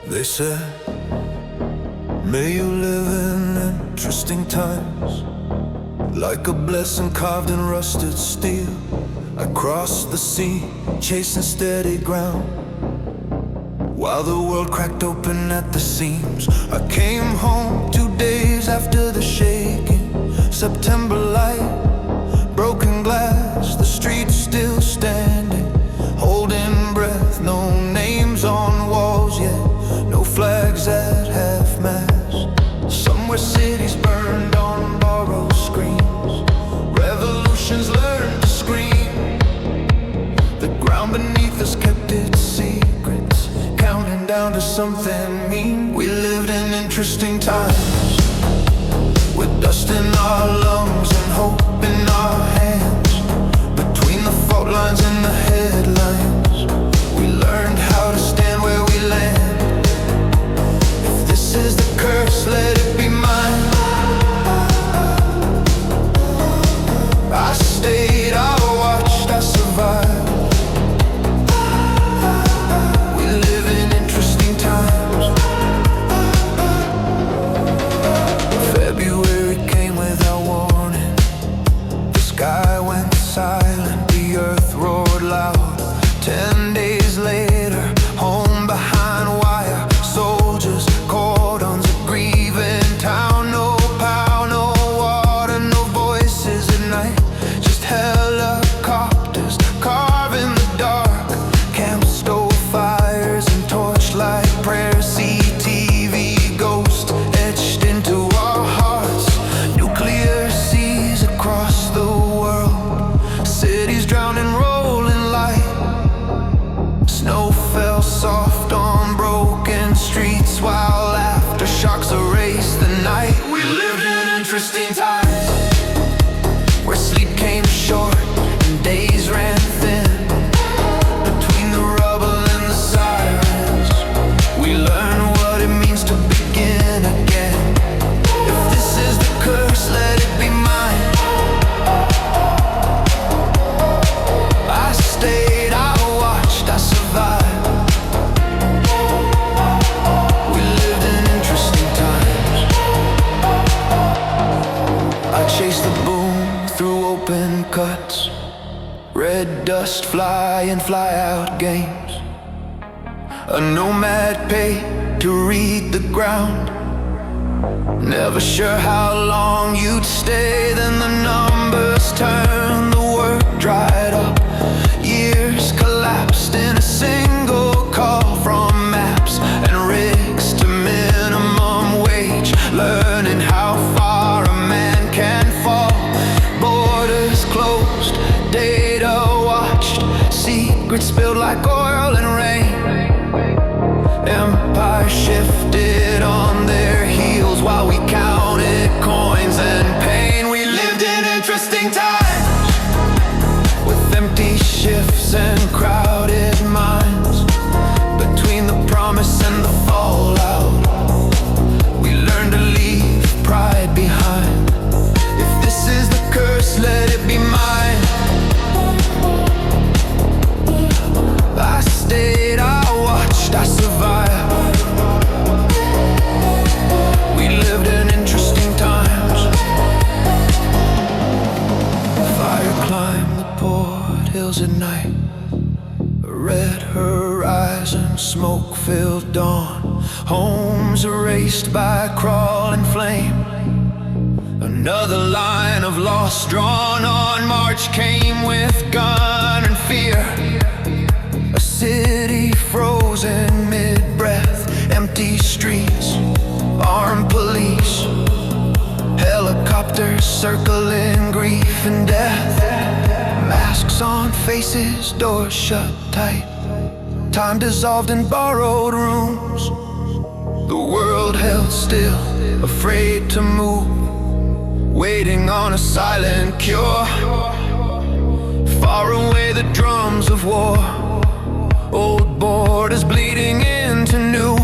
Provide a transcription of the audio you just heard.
They said, may you live in interesting times, like a blessing carved in rusted steel. I crossed the sea, chasing steady ground, while the world cracked open at the seams. I came home 2 days after the shaking. September light, broken glass, the streets still standing, holding breath. No names on walls yet, no flags at half-mast. Somewhere cities burned on borrowed screens, revolutions learned to scream. The ground beneath us kept its secrets, counting down to something mean. We lived in interesting times, with dust in our lungs and hope in our hands. Between the fault lines and the headlines, we learned how to stand where we land. If this is the curse, let it be mine. I stayed, I watched, I survived. We live in interesting times. February came without warning. The sky went silent, the earth roared loud. 10 days later, home behind wire, soldiers, cordons, a grieving town. No power, no water, no voices at night, just helicopters carving the dark. Camp stove fires and torchlight prayers, CTV ghost etched into our hearts. Nuclear seas across the world, cities drowned in rolling light. Snow fell soft on broken streets, while aftershocks erased the night. We lived in interesting times, where sleep came short and days ran thin. Between the rubble and the sirens, we learned what it means to begin again. If this is the curse, let it be mine. I stayed, I watched, I survived. We lived in interesting times. I chased the boom through open cuts, red dust fly in fly-out games. A nomad paid to read the ground, never sure how long you'd stay. Then the numbers turned, the work dried up, years collapsed in a single call. From maps and rigs to minimum wage, learning how far a man can fall. Borders closed, data watched, secrets spilled like oil and rain. Empire shifted on their heels while we counted coins and pain. We lived in interesting times, with empty shifts and crowded minds. Between the promise and the fallout, we learned to leave pride behind. If this is the curse, let it be mine. I stayed, I watched, I survived. We lived in interesting times. Fire climbed the port hills at night, a red horizon, smoke-filled dawn. Homes erased by crawling flame. Another line of loss drawn on. March came with gun and fear, a city frozen mid-breath, empty streets, armed police, helicopters circling grief and death. Masks on faces, doors shut tight, time dissolved in borrowed rooms. The world held still, afraid to move, waiting on a silent cure. Far away the drums of war, old borders bleeding into new.